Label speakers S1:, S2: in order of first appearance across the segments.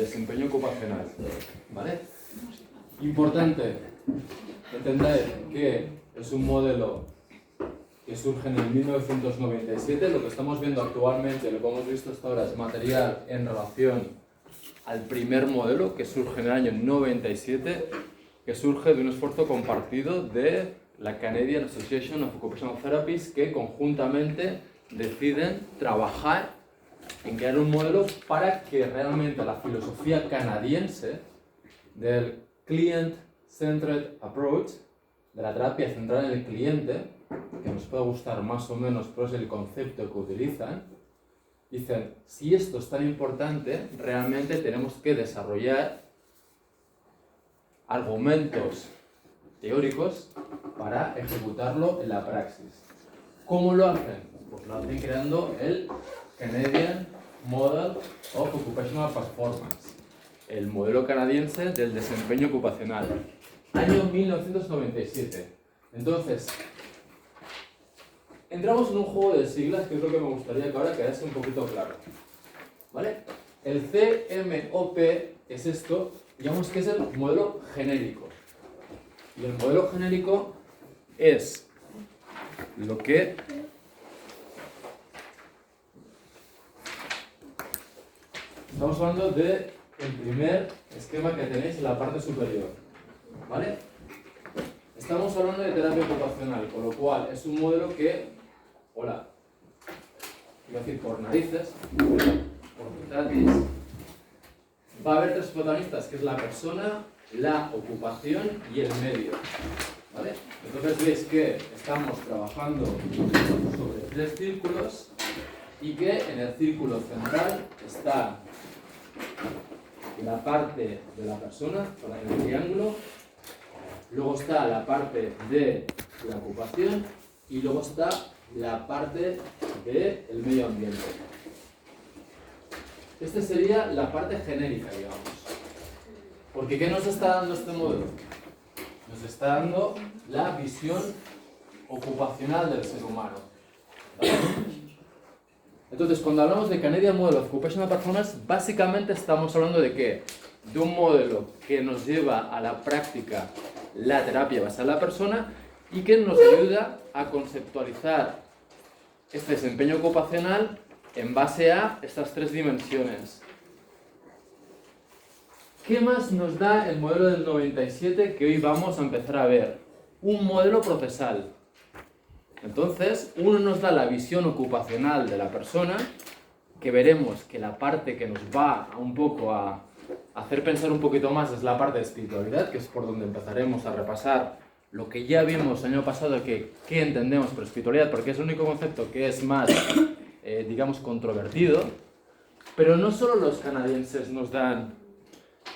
S1: desempeño ocupacional. ¿Vale? Importante entender que es un modelo que surge en el 1997. Lo que estamos viendo actualmente, lo que hemos visto hasta ahora, es material en relación al primer modelo que surge en el año 97, que surge de un esfuerzo compartido de la Canadian Association of Occupational Therapists, que conjuntamente deciden trabajar en crear un modelo para que realmente la filosofía canadiense del Client-Centered Approach, de la terapia centrada en el cliente, que nos puede gustar más o menos, pero es el concepto que utilizan, dicen, si esto es tan importante, realmente tenemos que desarrollar argumentos teóricos para ejecutarlo en la praxis. ¿Cómo lo hacen? Pues lo hacen creando el Canadian Model of Occupational Performance, el modelo canadiense del desempeño ocupacional, año 1997. Entonces, entramos en un juego de siglas que es lo que me gustaría que ahora quedase un poquito claro. ¿Vale? El CMOP es esto, digamos que es el modelo genérico. Y el modelo genérico es lo que estamos hablando del primer esquema que tenéis en la parte superior. ¿Vale? Estamos hablando de terapia ocupacional, con lo cual es un modelo que, iba a decir por narices, por gratis, va a haber tres protagonistas, que es la persona, la ocupación y el medio. ¿Vale? Entonces veis que estamos trabajando sobre tres círculos y que en el círculo central está la parte de la persona, para el triángulo, luego está la parte de la ocupación y luego está la parte del medio ambiente. Esta sería la parte genérica, digamos. Porque ¿qué nos está dando este modelo? Nos está dando la visión ocupacional del ser humano. ¿Vale? Entonces, cuando hablamos de Canadian Model of Occupational Performance, básicamente estamos hablando de ¿qué? De un modelo que nos lleva a la práctica la terapia basada en la persona y que nos ayuda a conceptualizar este desempeño ocupacional en base a estas tres dimensiones. ¿Qué más nos da el modelo del 97 que hoy vamos a empezar a ver? Un modelo procesal. Entonces, uno nos da la visión ocupacional de la persona, que veremos que la parte que nos va un poco a hacer pensar un poquito más es la parte de espiritualidad, que es por donde empezaremos a repasar lo que ya vimos el año pasado, que qué entendemos por espiritualidad, porque es el único concepto que es más, digamos, controvertido. Pero no solo los canadienses nos dan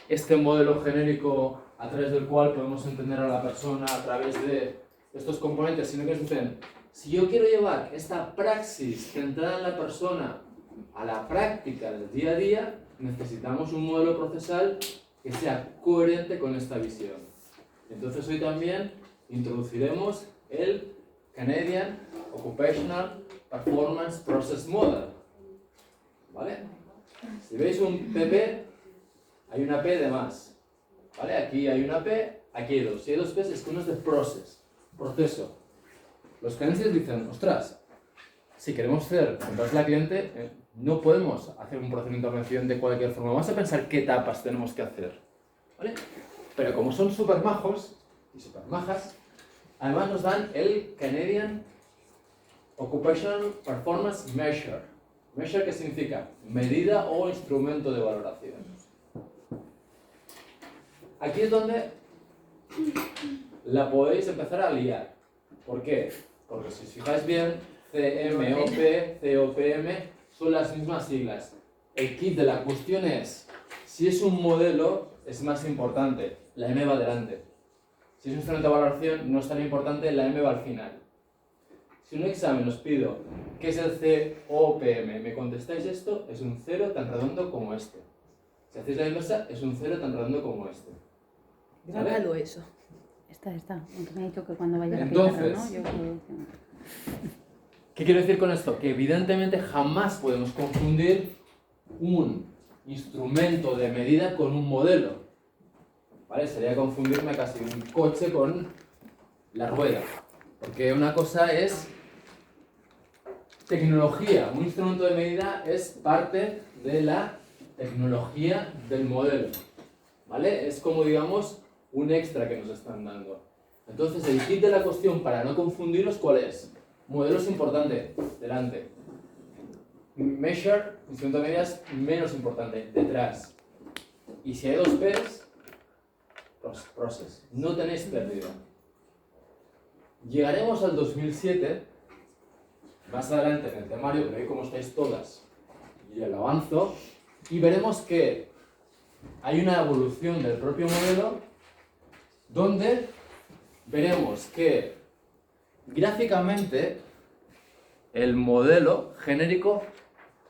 S1: este modelo genérico a través del cual podemos entender a la persona a través de estos componentes, sino que nos dicen, si yo quiero llevar esta praxis centrada en la persona a la práctica del día a día, necesitamos un modelo procesal que sea coherente con esta visión. Entonces hoy también introduciremos el Canadian Occupational Performance Process Model. ¿Vale? Si veis un PP, hay una P de más. ¿Vale? Aquí hay una P, aquí hay dos. Si hay dos P's, es que uno es de process, proceso. Los canadienses dicen, ostras, si queremos hacer centrarse al cliente, no podemos hacer un proceso de intervención de cualquier forma. Vamos a pensar qué etapas tenemos que hacer. ¿Vale? Pero como son súper majos y súper majas, además nos dan el Canadian Occupational Performance Measure. Measure, ¿qué significa? Medida o instrumento de valoración. Aquí es donde la podéis empezar a liar. ¿Por qué? Porque si os fijáis bien, CMOP, COPM son las mismas siglas. El kit de la cuestión es, si es un modelo, es más importante, la M va adelante. Si es un instrumento de valoración, no es tan importante, la M va al final. Si en un examen os pido qué es el COPM, me contestáis esto, es un 0 tan redondo como este. Si hacéis la inversa, es un 0 tan redondo como este.
S2: Grábalo eso.
S3: Está. Aunque me ha dicho que cuando vaya a la
S1: Entonces,
S3: pizarra, ¿no?
S1: ¿qué quiero decir con esto? Que evidentemente jamás podemos confundir un instrumento de medida con un modelo. ¿Vale? Sería confundirme casi un coche con la rueda. Porque una cosa es tecnología, un instrumento de medida es parte de la tecnología del modelo. ¿Vale? Es como, digamos, un extra que nos están dando. Entonces, el kit de la cuestión para no confundiros, ¿cuál es? Modelo es importante, delante. Measure, instrumento de medidas, menos importante, detrás. Y si hay dos P's, process. No tenéis pérdida. Llegaremos al 2007, más adelante en el temario, pero ahí como estáis todas, y el avanzo, y veremos que hay una evolución del propio modelo, donde veremos que gráficamente el modelo genérico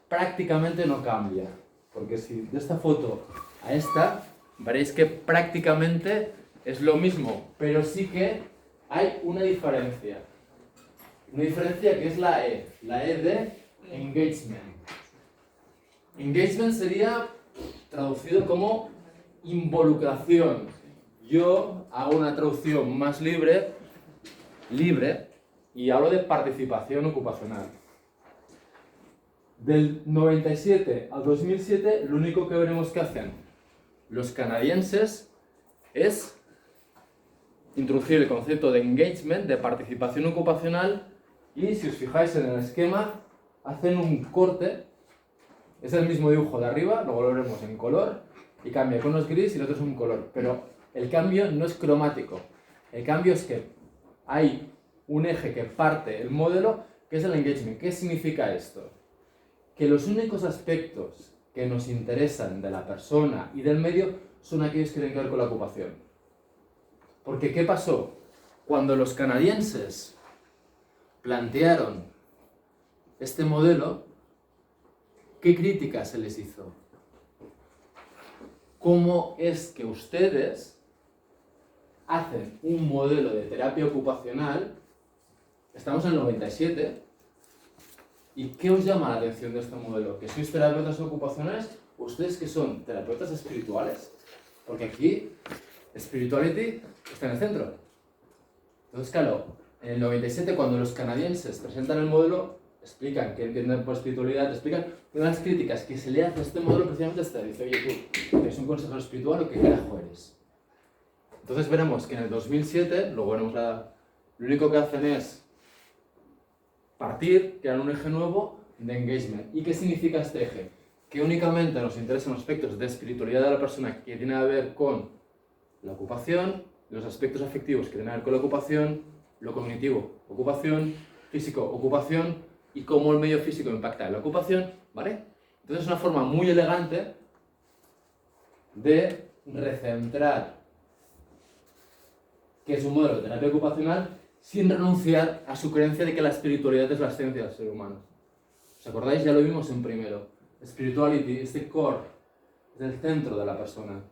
S1: prácticamente no cambia. Porque si de esta foto a esta, veréis que prácticamente es lo mismo, pero sí que hay una diferencia. Una diferencia que es la E de engagement. Engagement sería traducido como involucración. Yo hago una traducción más libre, y hablo de participación ocupacional. Del 97 al 2007, lo único que veremos que hacen los canadienses es introducir el concepto de engagement, de participación ocupacional, y si os fijáis en el esquema, hacen un corte, es el mismo dibujo de arriba, luego lo veremos en color, y cambia con unos gris y el otro es un color, pero el cambio no es cromático, el cambio es que hay un eje que parte el modelo, que es el engagement. ¿Qué significa esto? Que los únicos aspectos que nos interesan de la persona y del medio son aquellos que tienen que ver con la ocupación. Porque ¿qué pasó? Cuando los canadienses plantearon este modelo, ¿qué crítica se les hizo? ¿Cómo es que ustedes hacen un modelo de terapia ocupacional? Estamos en el 97. ¿Y qué os llama la atención de este modelo? ¿Que sois terapeutas ocupacionales o ustedes que son terapeutas espirituales? Porque aquí, spirituality está en el centro. Entonces, claro, en el 97, cuando los canadienses presentan el modelo, explican qué entienden por espiritualidad, explican una de las críticas que se le hace a este modelo precisamente esta. Dice, oye, tú, ¿eres un consejero espiritual o qué carajo eres? Entonces veremos que en el 2007, luego veremos lo único que hacen es partir, crear un eje nuevo de engagement. ¿Y qué significa este eje? Que únicamente nos interesan aspectos de espiritualidad de la persona que tienen que ver con la ocupación, los aspectos afectivos que tienen que ver con la ocupación, lo cognitivo, ocupación, físico, ocupación, y cómo el medio físico impacta en la ocupación, ¿vale? Entonces es una forma muy elegante de recentrar que es un modelo de terapia ocupacional sin renunciar a su creencia de que la espiritualidad es la esencia del ser humano. ¿Os acordáis? Ya lo vimos en primero. Spirituality, este core, es el centro de la persona.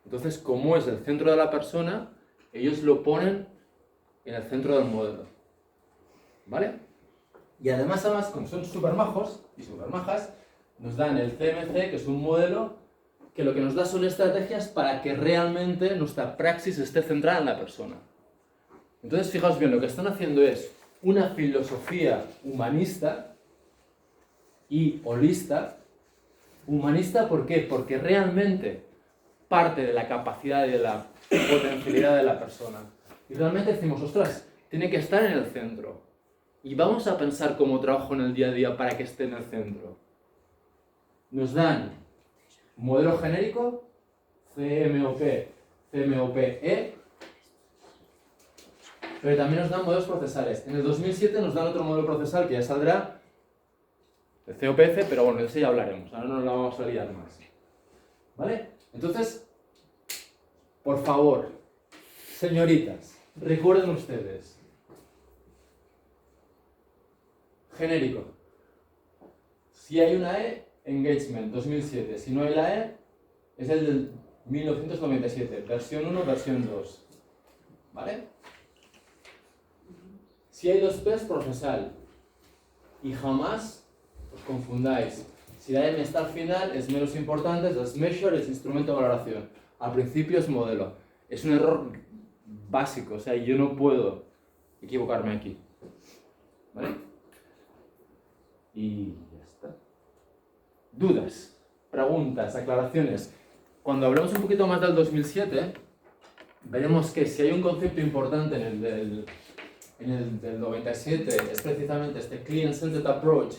S1: Entonces, como es el centro de la persona, ellos lo ponen en el centro del modelo. ¿Vale? Y además, como son súper majos y súper majas, nos dan el CMC, que es un modelo que lo que nos da son estrategias para que realmente nuestra praxis esté centrada en la persona. Entonces, fijaos bien, lo que están haciendo es una filosofía humanista y holista. Humanista, ¿por qué? Porque realmente parte de la capacidad y de la potencialidad de la persona. Y realmente decimos, ostras, tiene que estar en el centro. Y vamos a pensar cómo trabajo en el día a día para que esté en el centro. Nos dan modelo genérico, CMOP, CMOP-E, pero también nos dan modelos procesales. En el 2007 nos dan otro modelo procesal que ya saldrá, el COPF, pero bueno, de ese ya hablaremos, ahora no nos la vamos a liar más. ¿Vale? Entonces, por favor, señoritas, recuerden ustedes, genérico, si hay una E, engagement, 2007, si no hay la E, es el del 1997, versión 1, versión 2. ¿Vale? Si hay dos P's, procesal. Y jamás os confundáis. Si la M está al final, es menos importante, es measure, es instrumento de valoración. Al principio es modelo. Es un error básico, o sea, yo no puedo equivocarme aquí. ¿Vale? Y ya está. Dudas, preguntas, aclaraciones. Cuando hablemos un poquito más del 2007, veremos que si hay un concepto importante en el del 97, es precisamente este Client-Centered Approach.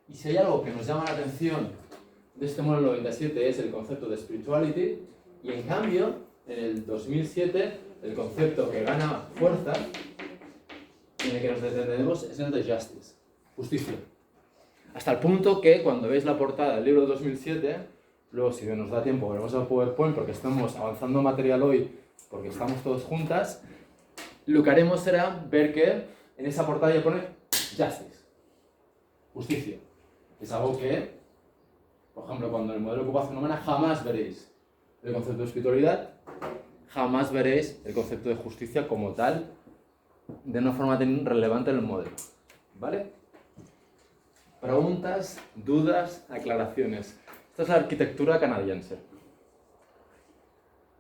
S1: Y si hay algo que nos llama la atención de este modelo 97 es el concepto de Spirituality. Y en cambio, en el 2007, el concepto que gana fuerza, en el que nos detenemos, es el de Justice, justicia. Hasta el punto que cuando veis la portada del libro del 2007, luego si nos da tiempo veremos el PowerPoint porque estamos avanzando material hoy, porque estamos todos juntas, lo que haremos será ver que en esa portada ya pone Justice, justicia. Es algo que, por ejemplo, cuando en el modelo de ocupación humana jamás veréis el concepto de espiritualidad, jamás veréis el concepto de justicia como tal, de una forma tan relevante en el modelo. ¿Vale? Preguntas, dudas, aclaraciones. Esta es la arquitectura canadiense.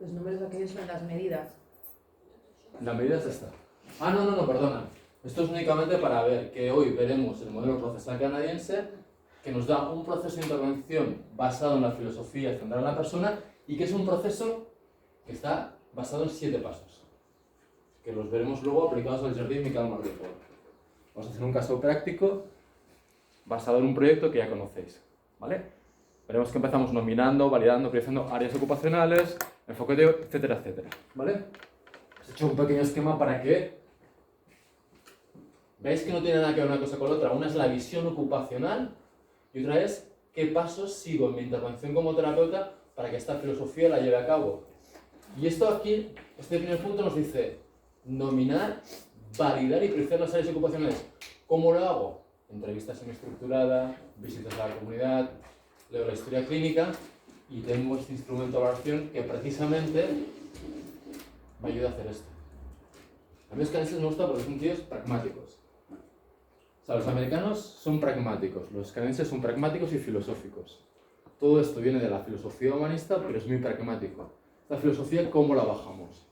S2: Los números aquellos son las medidas.
S1: La medida es esta. Ah, no, perdona. Esto es únicamente para ver que hoy veremos el modelo procesal canadiense, que nos da un proceso de intervención basado en la filosofía centrada en la persona y que es un proceso que está basado en 7 pasos, que los veremos luego aplicados al Jardín Miquel Marripol. Vamos a hacer un caso práctico basado en un proyecto que ya conocéis, ¿vale? Veremos que empezamos nominando, validando, priorizando áreas ocupacionales, enfoque, etcétera, etcétera, ¿vale? Os he hecho un pequeño esquema para que veáis que no tiene nada que ver una cosa con la otra. Una es la visión ocupacional y otra es qué pasos sigo en mi intervención como terapeuta para que esta filosofía la lleve a cabo. Y esto aquí, este primer punto nos dice nominar, validar y priorizar las áreas ocupacionales. ¿Cómo lo hago? Entrevistas semiestructuradas, visitas a la comunidad, leo la historia clínica y tengo este instrumento de evaluación que precisamente me ayuda a hacer esto. A mí los canadienses me gustan porque son tíos pragmáticos. O sea, los americanos son pragmáticos, los canadienses son pragmáticos y filosóficos. Todo esto viene de la filosofía humanista, pero es muy pragmático. Esta filosofía, ¿cómo la bajamos?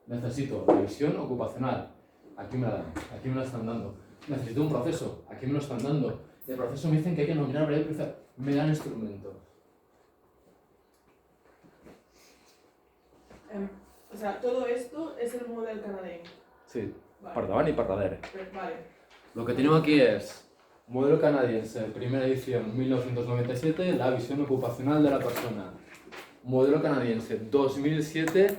S1: Necesito la visión ocupacional. Aquí me la dan, aquí me la están dando. Necesito un proceso, aquí me lo están dando. El proceso me dicen que hay que nominar, me dan instrumentos.
S4: O sea, todo esto es el modelo canadiense.
S1: Sí,
S4: Vale.
S1: per davant y per darrere.
S4: Vale.
S1: Lo que tenemos aquí es modelo canadiense, primera edición, 1997, la visión ocupacional de la persona. Modelo canadiense, 2007,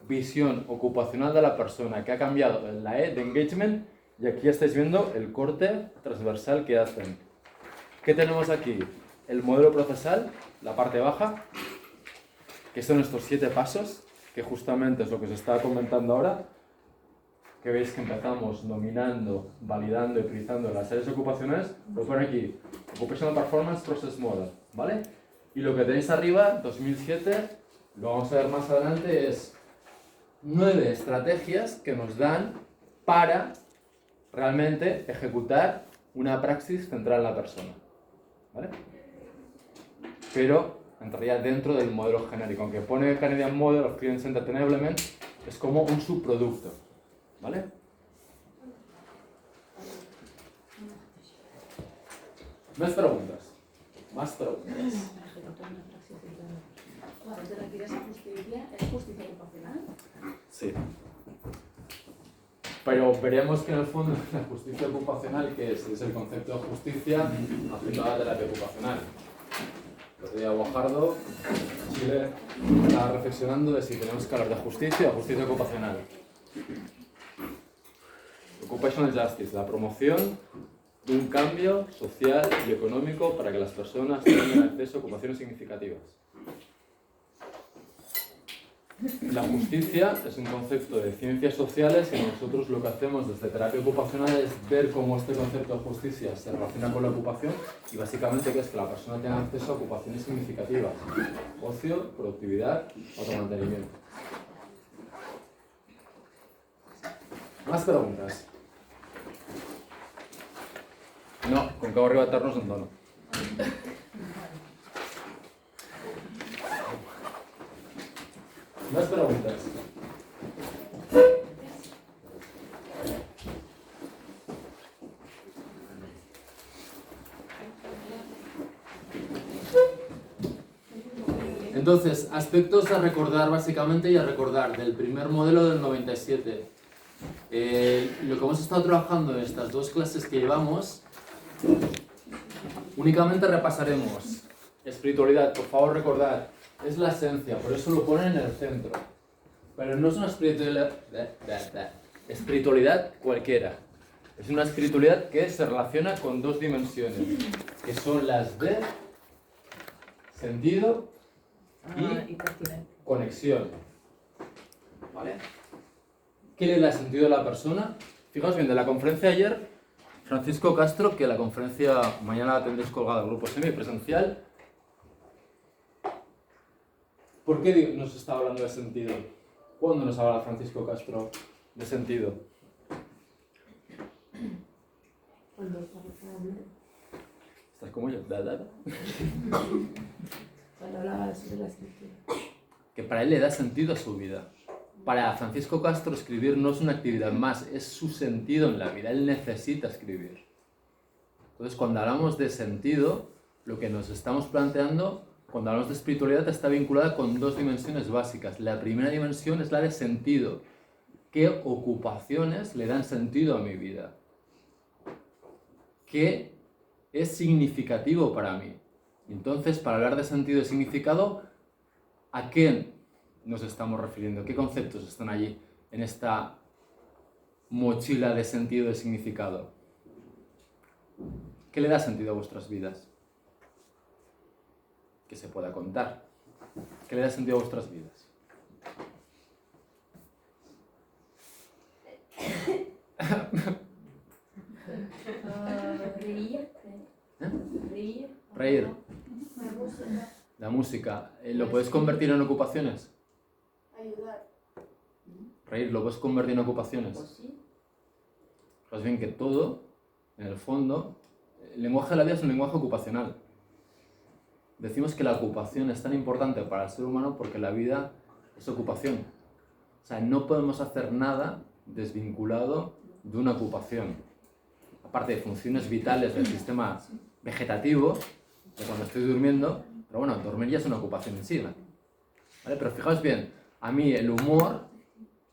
S1: visión ocupacional de la persona, que ha cambiado en la E de engagement y aquí estáis viendo el corte transversal que hacen. ¿Qué tenemos aquí? El modelo procesal, la parte baja, que son estos 7 pasos, que justamente es lo que os estaba comentando ahora, que veis que empezamos nominando, validando y priorizando las áreas ocupacionales, lo pone aquí, Occupational Performance Process Model, ¿vale? Y lo que tenéis arriba, 2007, lo vamos a ver más adelante, es 9 estrategias que nos dan para realmente ejecutar una praxis centrada en la persona, ¿vale? Pero entraría dentro del modelo genérico, aunque pone Canadian Model of Client Centered Enablement, es como un subproducto, ¿vale? Más preguntas. Más preguntas.
S3: Cuando te refieres a justicia, ¿es justicia ocupacional?
S1: Sí. Pero veremos que en el fondo la justicia ocupacional, que es el concepto de justicia aplicada a la terapia ocupacional. El otro día Guajardo, Chile, estaba reflexionando de si tenemos que hablar de justicia o justicia ocupacional. Occupational Justice, la promoción de un cambio social y económico para que las personas tengan acceso a ocupaciones significativas. La justicia es un concepto de ciencias sociales y nosotros lo que hacemos desde terapia ocupacional es ver cómo este concepto de justicia se relaciona con la ocupación y básicamente que es que la persona tenga acceso a ocupaciones significativas, ocio, productividad, automantenimiento. ¿Más preguntas? No, con que arriba eternos en tono. Más preguntas. Entonces, aspectos a recordar básicamente y a recordar del primer modelo del 97. Lo que hemos estado trabajando en estas dos clases que llevamos, únicamente repasaremos espiritualidad. Por favor, recordad, es la esencia, por eso lo ponen en el centro. Pero no es una espiritualidad cualquiera. Es una espiritualidad que se relaciona con dos dimensiones, que son las de sentido y conexión. ¿Vale? ¿Qué le da sentido a la persona? Fijaos bien, de la conferencia de ayer, Francisco Castro, que la conferencia mañana la tendréis colgada al grupo semipresencial. ¿Por qué nos está hablando de sentido? ¿Cuándo nos habla Francisco Castro de sentido?
S2: Cuando está rezando.
S1: ¿Estás como yo?
S2: Cuando hablaba sobre la escritura.
S1: Que para él le da sentido a su vida. Para Francisco Castro escribir no es una actividad más, es su sentido en la vida. Él necesita escribir. Entonces, cuando hablamos de sentido, lo que nos estamos planteando, cuando hablamos de espiritualidad, está vinculada con dos dimensiones básicas. La primera dimensión es la de sentido. ¿Qué ocupaciones le dan sentido a mi vida? ¿Qué es significativo para mí? Entonces, para hablar de sentido y significado, ¿a qué nos estamos refiriendo? ¿Qué conceptos están allí en esta mochila de sentido y significado? ¿Qué le da sentido a vuestras vidas? Que se pueda contar. ¿Qué le da sentido a vuestras vidas? Reír. La música. ¿Lo puedes convertir en ocupaciones?
S3: Ayudar.
S1: Reír, ¿lo puedes convertir en ocupaciones?
S2: Pues sí.
S1: Pues bien, que todo, en el fondo, el lenguaje de la vida es un lenguaje ocupacional. Decimos que la ocupación es tan importante para el ser humano porque la vida es ocupación. O sea, no podemos hacer nada desvinculado de una ocupación. Aparte de funciones vitales del sistema vegetativo, de cuando estoy durmiendo, pero bueno, dormir ya es una ocupación en sí, ¿no? ¿Vale? Pero fijaos bien, a mí el humor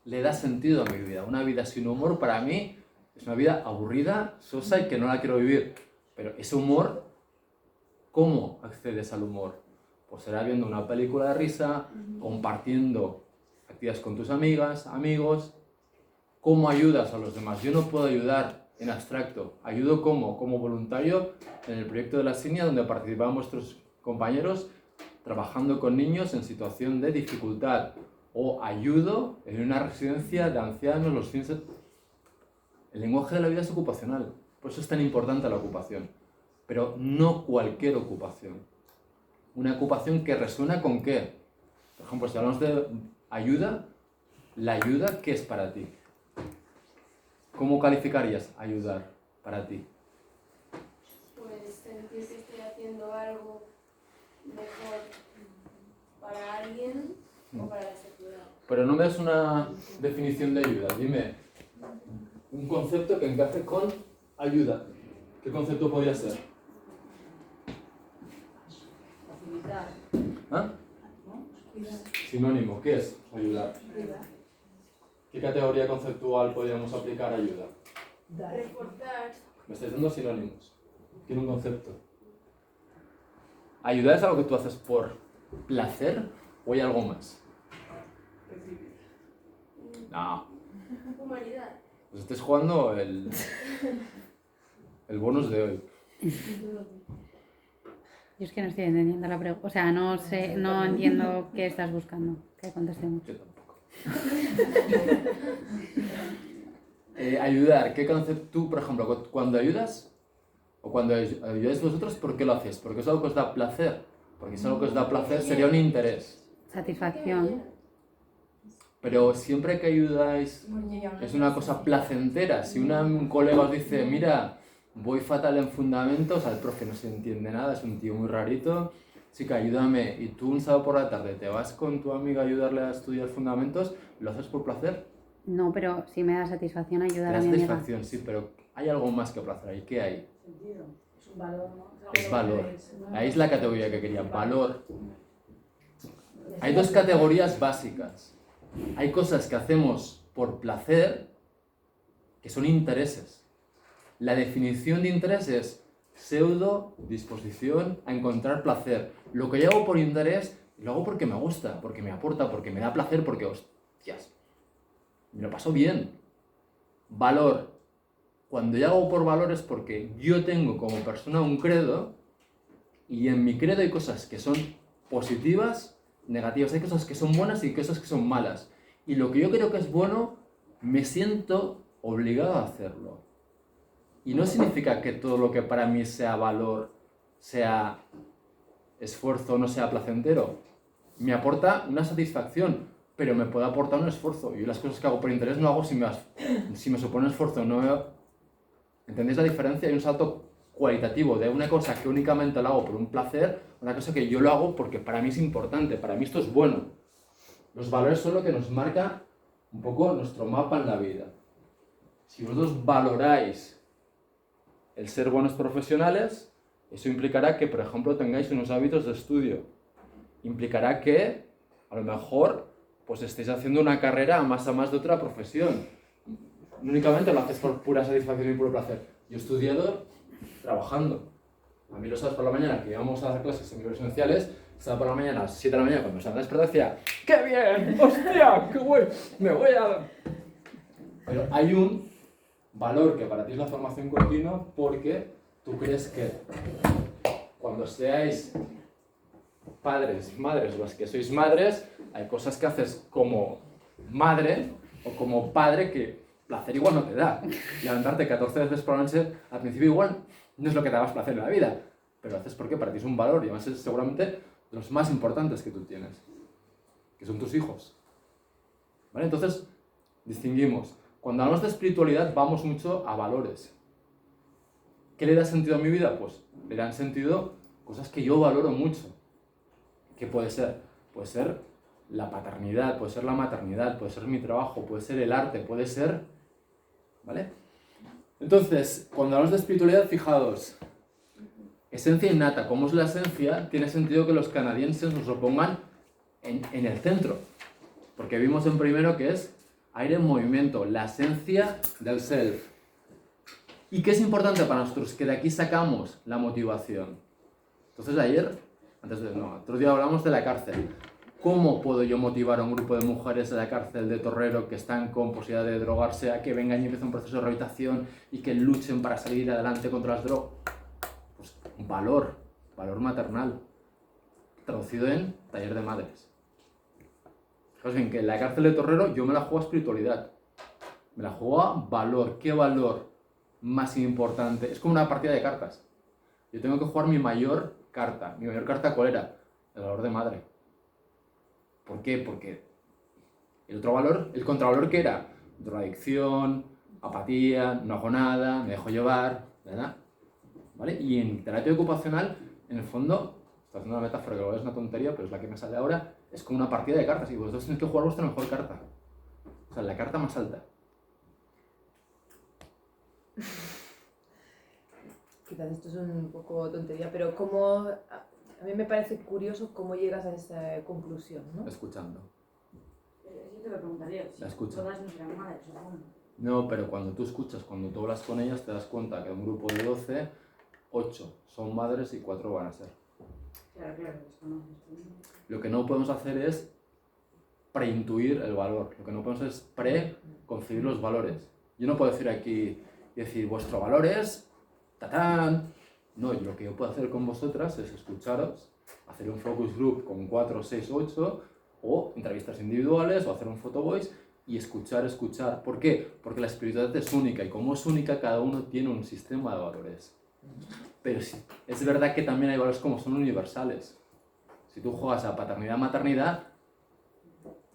S1: le da sentido a mi vida. Una vida sin humor para mí es una vida aburrida, sosa y que no la quiero vivir. Pero ese humor, ¿cómo accedes al humor? Pues será viendo una película de risa, compartiendo actividades con tus amigas, amigos. ¿Cómo ayudas a los demás? Yo no puedo ayudar en abstracto. Ayudo como voluntario en el proyecto de la Sinia, donde participan vuestros compañeros trabajando con niños en situación de dificultad. O ayudo en una residencia de ancianos los fines de... El lenguaje de la vida es ocupacional. Por eso es tan importante la ocupación. Pero no cualquier ocupación. Una ocupación que resuena con qué. Por ejemplo, si hablamos de ayuda, ¿la ayuda qué es para ti? ¿Cómo calificarías ayudar para ti?
S3: Pues sentir que estoy haciendo algo mejor para alguien o para la sociedad.
S1: Pero no me das una definición de ayuda. Dime un concepto que encaje con ayuda. ¿Qué concepto podría ser?
S2: Facilitar.
S1: ¿Ah? Sinónimo. ¿Qué es ayudar? ¿Qué categoría conceptual podríamos aplicar a ayuda?
S3: Reforzar.
S1: Me estáis dando sinónimos. Quiero un concepto. ¿Ayudar es algo que tú haces por placer o hay algo más? No.
S3: Humanidad.
S1: Pues estés jugando el bonus de hoy.
S5: Yo es que no estoy entendiendo la pregunta. O sea, no sé, no entiendo qué estás buscando. Que contestemos.
S1: Yo tampoco. Ayudar. ¿Qué concepto tú, por ejemplo, cuando ayudas o cuando ayudáis vosotros, por qué lo hacéis? ¿Porque es algo que os da placer? Porque si es algo que os da placer sería un interés.
S5: Satisfacción.
S1: Pero siempre que ayudáis es una cosa placentera. Si un colega os dice, mira, voy fatal en fundamentos, al profe no se entiende nada, es un tío muy rarito, chica, ayúdame, y tú un sábado por la tarde te vas con tu amiga a ayudarle a estudiar fundamentos, ¿lo haces por placer?
S5: No, pero sí me da satisfacción
S1: Te
S5: ayudar
S1: da
S5: a mi amiga.
S1: satisfacción, sí, pero hay algo más que placer ahí. ¿Qué hay?
S2: Sentido. Es un valor, ¿no? algo
S1: Es
S2: que
S1: valor.
S2: ¿no?
S1: Ahí es la categoría que quería, valor. Hay dos categorías básicas. Hay cosas que hacemos por placer, que son intereses. La definición de interés es pseudo disposición a encontrar placer. Lo que yo hago por interés, lo hago porque me gusta, porque me aporta, porque me da placer, porque, hostias, me lo paso bien. Valor. Cuando yo hago por valor es porque yo tengo como persona un credo y en mi credo hay cosas que son positivas, negativas, hay cosas que son buenas y cosas que son malas. Y lo que yo creo que es bueno, me siento obligado a hacerlo. Y no significa que todo lo que para mí sea valor, sea esfuerzo, no sea placentero. Me aporta una satisfacción, pero me puede aportar un esfuerzo. Yo las cosas que hago por interés no hago si me supone esfuerzo. ¿Entendéis la diferencia? Hay un salto cualitativo de una cosa que únicamente lo hago por un placer, una cosa que yo lo hago porque para mí es importante, para mí esto es bueno. Los valores son lo que nos marca un poco nuestro mapa en la vida. Si vosotros valoráis el ser buenos profesionales, eso implicará que, por ejemplo, tengáis unos hábitos de estudio. Implicará que, a lo mejor, pues estéis haciendo una carrera a más de otra profesión. No únicamente lo haces por pura satisfacción y puro placer. Yo he estudiado trabajando. A mí los sábados por la mañana, que íbamos a dar clases semipresenciales, sábado por la mañana, a las 7 de la mañana, cuando se me despertaba, decía ¡qué bien! ¡Hostia! ¡Qué guay! ¡Me voy a...! Pero hay un valor que para ti es la formación continua porque tú crees que cuando seáis padres, madres, o los que sois madres, hay cosas que haces como madre o como padre que placer igual no te da. Levantarte 14 veces por la noche, al principio igual no es lo que te da más placer en la vida, pero lo haces porque para ti es un valor y además es seguramente de los más importantes que tú tienes, que son tus hijos. ¿Vale? Entonces, distinguimos. Cuando hablamos de espiritualidad vamos mucho a valores. ¿Qué le da sentido a mi vida? Pues le dan sentido cosas que yo valoro mucho. ¿Qué puede ser? Puede ser la paternidad, puede ser la maternidad, puede ser mi trabajo, puede ser el arte, puede ser... ¿Vale? Entonces, cuando hablamos de espiritualidad, fijaos, esencia innata. ¿Cómo es la esencia? Tiene sentido que los canadienses nos lo pongan en el centro. Porque vimos en primero que es aire en movimiento, la esencia del self. ¿Y qué es importante para nosotros? Que de aquí sacamos la motivación. Entonces otro día hablamos de la cárcel. ¿Cómo puedo yo motivar a un grupo de mujeres de la cárcel de Torrero que están con posibilidad de drogarse a que vengan y empiecen un proceso de rehabilitación y que luchen para salir adelante contra las drogas? Pues valor maternal, traducido en taller de madres. Fijaos bien que en la cárcel de Torrero yo me la juego a espiritualidad, me la juego a valor. ¿Qué valor más importante? Es como una partida de cartas. Yo tengo que jugar mi mayor carta. ¿Mi mayor carta cuál era? El valor de madre. ¿Por qué? Porque el otro valor, el contravalor que era drogadicción, apatía, no hago nada, me dejo llevar, ¿verdad? ¿Vale? Y en terapia ocupacional, en el fondo, estoy haciendo una metáfora que es una tontería, pero es la que me sale ahora, es como una partida de cartas y vosotros tenéis que jugar vuestra mejor carta. O sea, la carta más alta.
S6: Quizás esto es un poco tontería, pero como a mí me parece curioso cómo llegas a esa conclusión, ¿no?
S1: Escuchando.
S2: Yo te lo preguntaría.
S1: La escucha.
S2: Todas no serán madres, supongo.
S1: No, pero cuando tú escuchas, cuando tú hablas con ellas, te das cuenta que de un grupo de 12, 8 son madres y 4 van a ser.
S2: Claro, los conoces.
S1: Lo que no podemos hacer es preintuir el valor. Lo que no podemos es preconcebir los valores. Yo no puedo decir aquí y decir, vuestro valor es ¡tatán! No, lo que yo puedo hacer con vosotras es escucharos, hacer un focus group con 4, 6, 8, o entrevistas individuales, o hacer un photo voice, y escuchar. ¿Por qué? Porque la espiritualidad es única, y como es única, cada uno tiene un sistema de valores. Pero sí, es verdad que también hay valores como son universales. Si tú juegas a paternidad-maternidad,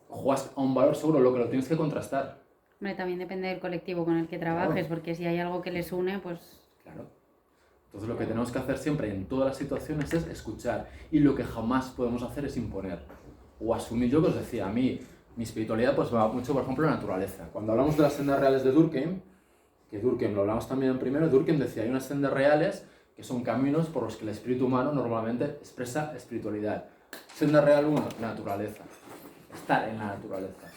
S1: juegas a un valor seguro, lo que lo tienes que contrastar.
S5: Hombre, también depende del colectivo con el que trabajes, porque si hay algo que les une, pues...
S1: Claro. Entonces lo que tenemos que hacer siempre en todas las situaciones es escuchar, y lo que jamás podemos hacer es imponer o asumir. Yo que os decía, a mí mi espiritualidad pues va mucho, por ejemplo, la naturaleza. Cuando hablamos de las sendas reales de Durkheim, que Durkheim lo hablamos también en primero, Durkheim decía, hay unas sendas reales que son caminos por los que el espíritu humano normalmente expresa espiritualidad. Senda real 1, naturaleza. Estar en la naturaleza.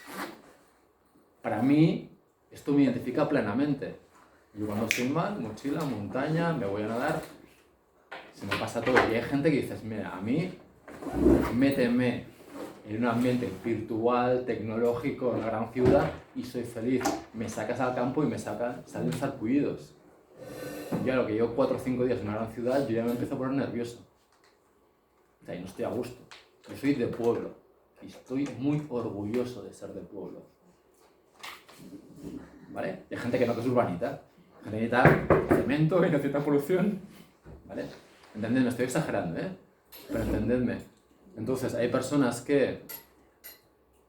S1: Para mí, esto me identifica plenamente. Yo cuando estoy mal, mochila, montaña, me voy a nadar, se me pasa todo. Y hay gente que dices, mira, a mí, méteme en un ambiente virtual, tecnológico, en una gran ciudad y soy feliz. Me sacas al campo y me salen sarpullidos. Ya lo que llevo 4 o 5 días en una gran ciudad, yo ya me empiezo a poner nervioso. O sea, y no estoy a gusto. Yo soy de pueblo y estoy muy orgulloso de ser de pueblo. ¿Vale? Hay gente que no, que es urbanita. Necesita cemento y necesita polución. ¿Vale? Entendedme, estoy exagerando, ¿eh? Pero entendedme. Entonces, hay personas que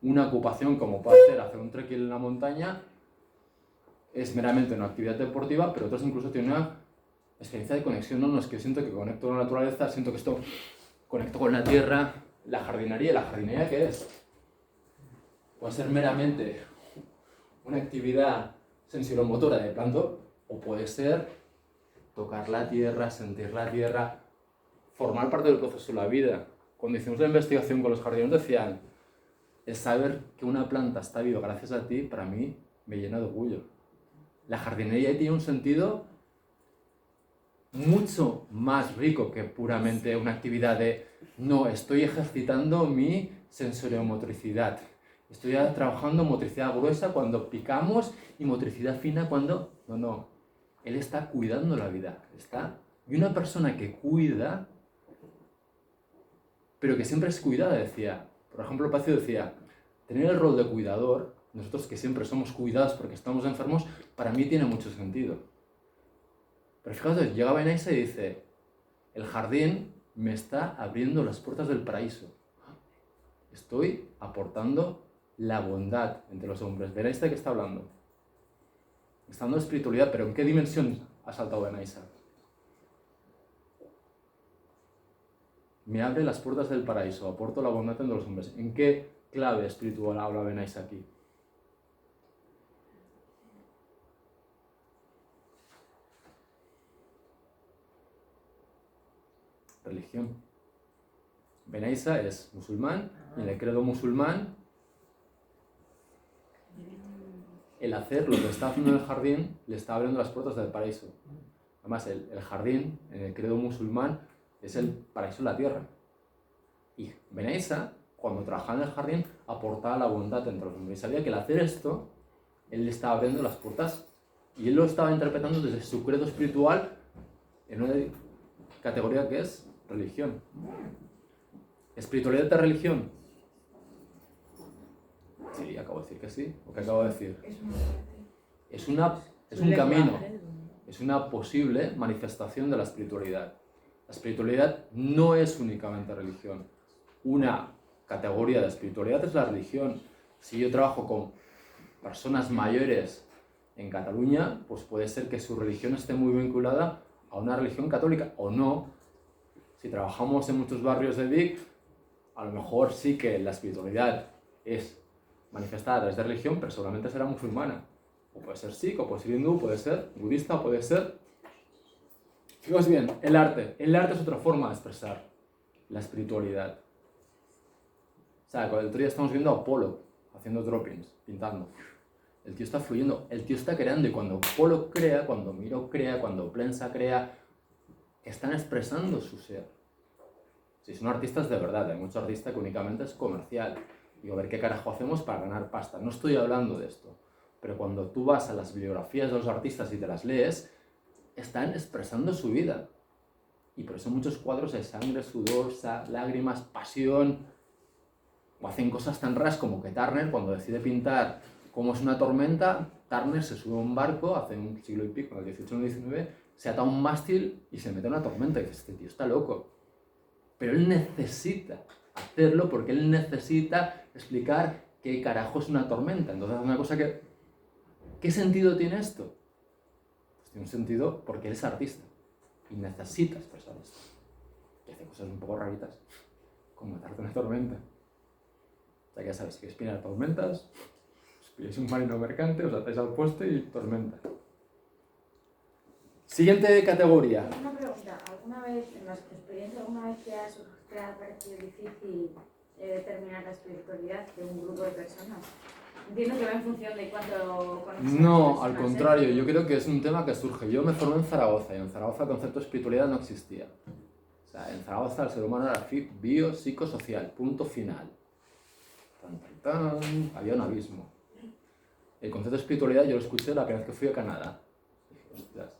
S1: una ocupación como puede ser hacer un trekking en la montaña es meramente una actividad deportiva, pero otros incluso tienen una experiencia de conexión. No, es que siento que conecto con la naturaleza, siento que esto conecto con la tierra, la jardinería. ¿La jardinería qué es? Puede ser meramente una actividad sensilomotora de planto, o puede ser tocar la tierra, sentir la tierra, formar parte del proceso de la vida. Cuando hicimos la investigación con los jardineros decían, el saber que una planta está viva gracias a ti, para mí me llena de orgullo. La jardinería tiene un sentido mucho más rico que puramente una actividad de, no, estoy ejercitando mi sensoriomotricidad. Estoy trabajando motricidad gruesa cuando picamos y motricidad fina cuando... No. Él está cuidando la vida. Y una persona que cuida, pero que siempre es cuidada, decía. Por ejemplo, Pacio decía, tener el rol de cuidador, nosotros que siempre somos cuidados porque estamos enfermos, para mí tiene mucho sentido. Pero fijaos, llega Benaisa y dice, el jardín me está abriendo las puertas del paraíso. Estoy aportando la bondad entre los hombres. ¿Veréis de qué está hablando? Está hablando de espiritualidad, pero ¿en qué dimensión ha saltado Benaisa? Me abre las puertas del paraíso, aporto la bondad entre los hombres. ¿En qué clave espiritual habla Benaisa aquí? Religión. Benaisa es musulmán y en el credo musulmán el hacer lo que está haciendo en el jardín le está abriendo las puertas del paraíso. Además, el jardín en el credo musulmán es el paraíso de la tierra. Y Benaisa, cuando trabajaba en el jardín, aportaba la bondad entre los hombres. Y sabía que al hacer esto, él le estaba abriendo las puertas y él lo estaba interpretando desde su credo espiritual en una categoría que es religión. ¿Espiritualidad de religión? Sí, acabo de decir que sí. ¿O qué acabo de decir? Es un camino. Es una posible manifestación de la espiritualidad. La espiritualidad no es únicamente religión. Una categoría de espiritualidad es la religión. Si yo trabajo con personas mayores en Cataluña, pues puede ser que su religión esté muy vinculada a una religión católica o no. Si trabajamos en muchos barrios de Vic, a lo mejor sí que la espiritualidad es manifestada a través de religión, pero seguramente será musulmana. O puede ser sikh, o puede ser hindú, puede ser budista, puede ser... Fijaos bien, el arte. El arte es otra forma de expresar la espiritualidad. O sea, el otro día estamos viendo a Pollock haciendo droppings, pintando. El tío está fluyendo, el tío está creando, y cuando Pollock crea, cuando Miro crea, cuando Plensa crea, están expresando su ser. Si son artistas de verdad, hay muchos artistas que únicamente es comercial. Digo, a ver qué carajo hacemos para ganar pasta. No estoy hablando de esto. Pero cuando tú vas a las bibliografías de los artistas y te las lees, están expresando su vida. Y por eso muchos cuadros hay sangre, sudor, lágrimas, pasión. O hacen cosas tan raras como que Turner, cuando decide pintar cómo es una tormenta, Turner se sube a un barco, hace un siglo y pico, en el 18 o el 19, se ata a un mástil y se mete en una tormenta. Y dices, este tío está loco. Pero él necesita hacerlo porque él necesita explicar qué carajo es una tormenta. Entonces es una cosa que... ¿Qué sentido tiene esto? Pues tiene un sentido porque él es artista. y necesita expresar esto. Y hace cosas un poco raritas, como matarte una tormenta. O sea, que ya sabes, si queréis pillar tormentas, os pilláis un marino mercante, os atáis al poste y tormenta. Siguiente categoría.
S2: Una pregunta, ¿alguna vez, en tu experiencia, alguna vez te ha parecido difícil determinar la espiritualidad de un grupo de personas? Entiendo que va en función de cuánto conoces a
S1: No,
S2: las
S1: al
S2: personas,
S1: contrario, yo creo que es un tema que surge. Yo me formé en Zaragoza y en Zaragoza el concepto de espiritualidad no existía. O sea, en Zaragoza el ser humano era biopsicosocial, punto final. Había un abismo. El concepto de espiritualidad yo lo escuché la primera vez que fui a Canadá. Dije, hostias.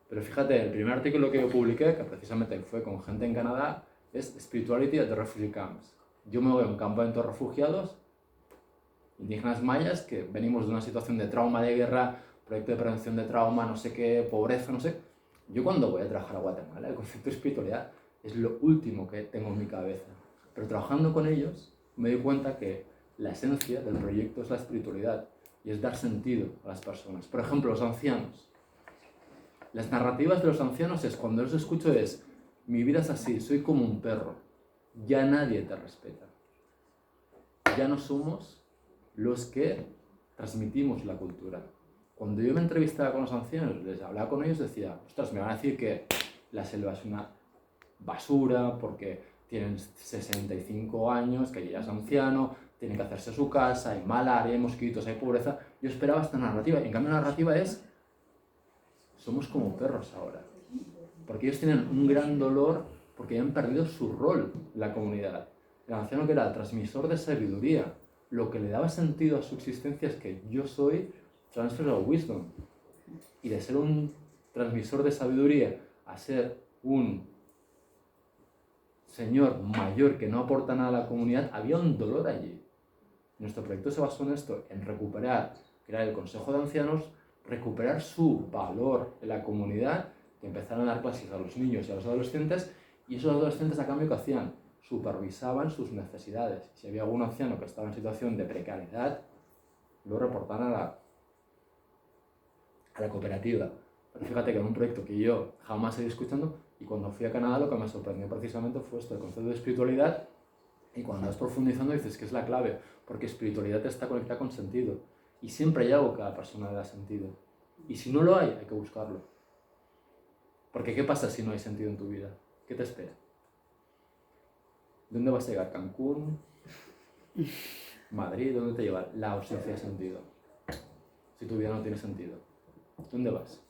S1: Pero fíjate, el primer artículo que yo publiqué, que precisamente fue con gente en Canadá, es Spirituality at the Refugee Camps. Yo me voy a un campamento de refugiados, indígenas mayas, que venimos de una situación de trauma, de guerra, proyecto de prevención de trauma, no sé qué, pobreza, no sé. Yo cuando voy a trabajar a Guatemala, el concepto de espiritualidad es lo último que tengo en mi cabeza. Pero trabajando con ellos, me doy cuenta que la esencia del proyecto es la espiritualidad y es dar sentido a las personas. Por ejemplo, los ancianos. Las narrativas de los ancianos es, cuando los escucho es, mi vida es así, soy como un perro, ya nadie te respeta. Ya no somos los que transmitimos la cultura. Cuando yo me entrevistaba con los ancianos, les hablaba con ellos, decía, ostras, me van a decir que la selva es una basura porque tienen 65 años, que ya es anciano, tienen que hacerse su casa, hay malaria, hay mosquitos, hay pobreza. Yo esperaba esta narrativa, y en cambio la narrativa es, somos como perros ahora. Porque ellos tienen un gran dolor porque han perdido su rol en la comunidad. El anciano, que era el transmisor de sabiduría, lo que le daba sentido a su existencia es que yo soy transfer of wisdom. Y de ser un transmisor de sabiduría a ser un señor mayor que no aporta nada a la comunidad, había un dolor allí. Nuestro proyecto se basó en esto, en recuperar, crear el Consejo de Ancianos, recuperar su valor en la comunidad, que empezaron a dar clases a los niños y a los adolescentes, y esos adolescentes a cambio, ¿qué hacían? Supervisaban sus necesidades. Si había algún anciano que estaba en situación de precariedad, lo reportaban a la cooperativa. Pero fíjate que era un proyecto que yo jamás he ido escuchando, y cuando fui a Canadá lo que me sorprendió precisamente fue esto, el concepto de espiritualidad, y cuando vas profundizando dices que es la clave, porque espiritualidad está conectada con sentido, y siempre hay algo que a cada persona le da sentido. Y si no lo hay que buscarlo. Porque ¿qué pasa si no hay sentido en tu vida? ¿Qué te espera? ¿Dónde vas a llegar? ¿Cancún? ¿Madrid? ¿Dónde te lleva la ausencia de sentido? Si tu vida no tiene sentido. ¿Dónde vas?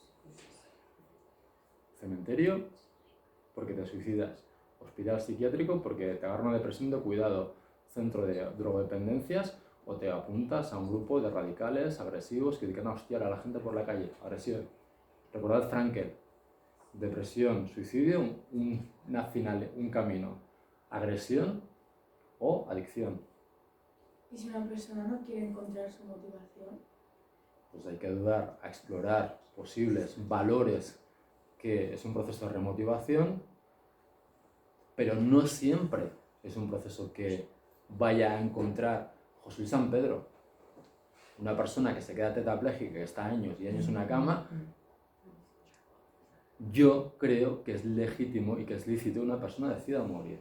S1: ¿Cementerio? Porque te suicidas. ¿Hospital psiquiátrico? Porque te agarra una depresión de cuidado. ¿Centro de drogodependencias? O te apuntas a un grupo de radicales, agresivos, que dedican a hostiar a la gente por la calle. Agresión. Recordad Frankel. Depresión, suicidio, un camino. Agresión o adicción.
S3: ¿Y si una persona no quiere encontrar su motivación?
S1: Pues hay que ayudar a explorar posibles valores, que es un proceso de remotivación, pero no siempre es un proceso que vaya a encontrar José Luis San Pedro, una persona que se queda tetrapléjica, que está años y años en una cama. Yo creo que es legítimo y que es lícito que una persona decida morir.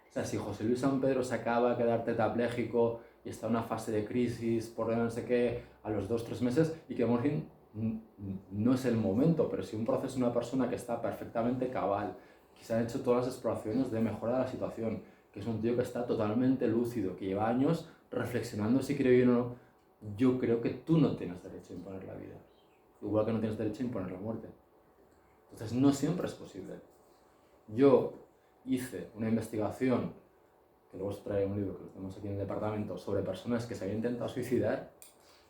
S1: O sea, si José Luis San Pedro se acaba de quedar tetrapléjico y está en una fase de crisis, por no sé qué, a los 2-3 meses, y que morir no es el momento, pero si un proceso de una persona que está perfectamente cabal, que se han hecho todas las exploraciones de mejora de la situación, que es un tío que está totalmente lúcido, que lleva años reflexionando si quiere vivir o no, yo creo que tú no tienes derecho a imponer la vida, igual que no tienes derecho a imponer la muerte. Entonces no siempre es posible. Yo hice una investigación, que luego os trae un libro que lo tenemos aquí en el departamento, sobre personas que se habían intentado suicidar,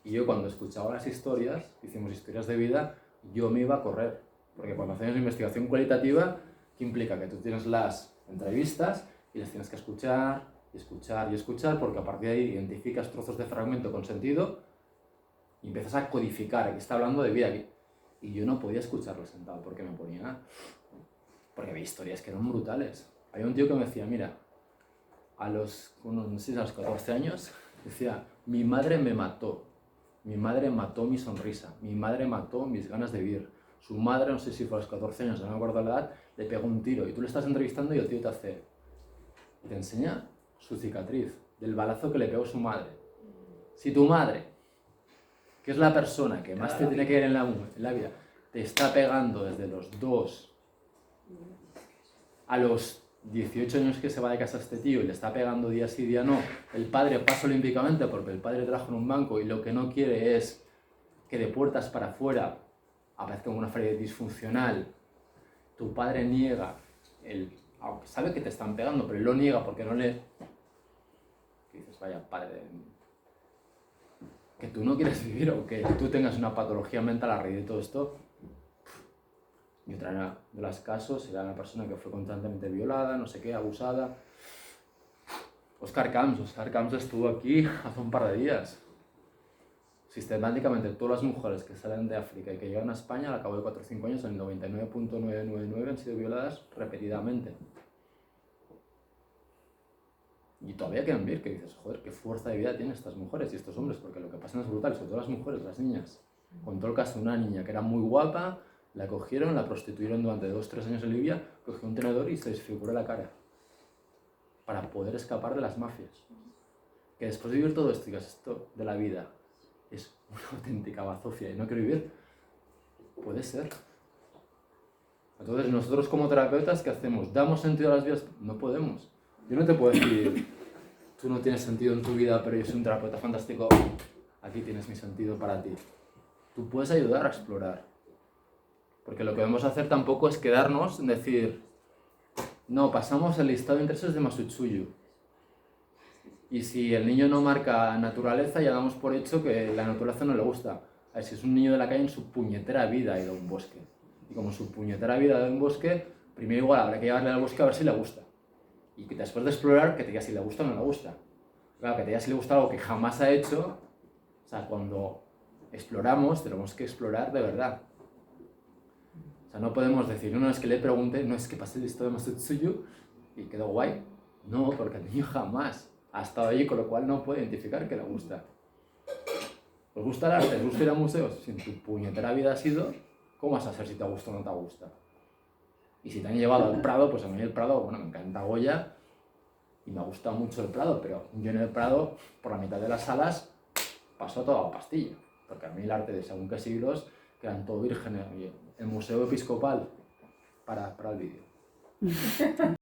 S1: y yo cuando escuchaba las historias, hicimos historias de vida, yo me iba a correr. Porque cuando hacemos investigación cualitativa, ¿qué implica? Que tú tienes las entrevistas y las tienes que escuchar, y escuchar, y escuchar, porque a partir de ahí identificas trozos de fragmento con sentido y empiezas a codificar. Aquí está hablando de vida. Y yo no podía escucharlo sentado porque me ponía... Porque había historias que eran brutales. Había un tío que me decía, mira, a los 14 años, decía, mi madre me mató. Mi madre mató mi sonrisa. Mi madre mató mis ganas de vivir. su madre, no sé si fue a los 14 años, no me acuerdo la edad, le pegó un tiro y tú le estás entrevistando y el tío te enseña su cicatriz del balazo que le pegó su madre. Si tu madre, que es la persona que más te tiene que ver en la vida, te está pegando desde los 2 a los 18 años que se va de casa este tío y le está pegando día sí, día no, el padre pasa olímpicamente porque el padre trabaja en un banco y lo que no quiere es que de puertas para afuera aparezca una familia disfuncional, tu padre niega, aunque sabe que te están pegando, pero él lo niega porque no le... Y dices, vaya padre, que tú no quieres vivir o que tú tengas una patología mental a raíz de todo esto. Y otra de los casos era una persona que fue constantemente violada, no sé qué, abusada. Oscar Camps estuvo aquí hace un par de días. Sistemáticamente todas las mujeres que salen de África y que llegan a España al cabo de 4 o 5 años, el 99.999 han sido violadas repetidamente. Y todavía quedan ver que dices, joder, qué fuerza de vida tienen estas mujeres y estos hombres, porque lo que pasa es brutal, sobre todo las mujeres, las niñas. Contó el caso de una niña que era muy guapa, la cogieron, la prostituyeron durante 2 o 3 años en Libia, cogió un tenedor y se desfiguró la cara para poder escapar de las mafias. Que después de vivir todo esto, digas, esto de la vida es una auténtica bazofia y no quiero vivir, puede ser. Entonces nosotros como terapeutas, ¿qué hacemos? ¿Damos sentido a las vidas? No podemos. Yo no te puedo decir, tú no tienes sentido en tu vida, pero yo soy un terapeuta fantástico, aquí tienes mi sentido para ti. Tú puedes ayudar a explorar. Porque lo que vamos a hacer tampoco es quedarnos en decir, no, pasamos el listado de intereses de Masutsuyu. Y si el niño no marca naturaleza, ya damos por hecho que la naturaleza no le gusta. A ver, si es un niño de la calle, en su puñetera vida ha ido a un bosque. Y como su puñetera vida ha ido a un bosque, primero igual habrá que llevarle al bosque a ver si le gusta. Y que después de explorar, que te diga si le gusta o no le gusta. Claro, que te diga si le gusta algo que jamás ha hecho. O sea, cuando exploramos, tenemos que explorar de verdad. O sea, no podemos decir, no, es que le pregunte, no, es que pasé el listado de Masutsuyu y quedó guay. No, porque el niño jamás ha estado allí, con lo cual no puede identificar que le gusta. ¿Os gusta el arte? ¿Os gusta ir a museos? Si en tu puñetera vida has ido, ¿cómo vas a saber si te gusta o no te gusta? Y si te han llevado al Prado, pues a mí el Prado, bueno, me encanta Goya y me ha gustado mucho el Prado, pero yo en el Prado, por la mitad de las salas, pasó toda la pastilla. Porque a mí el arte de según qué siglos, que eran todo vírgenes, el Museo Episcopal, para el vídeo.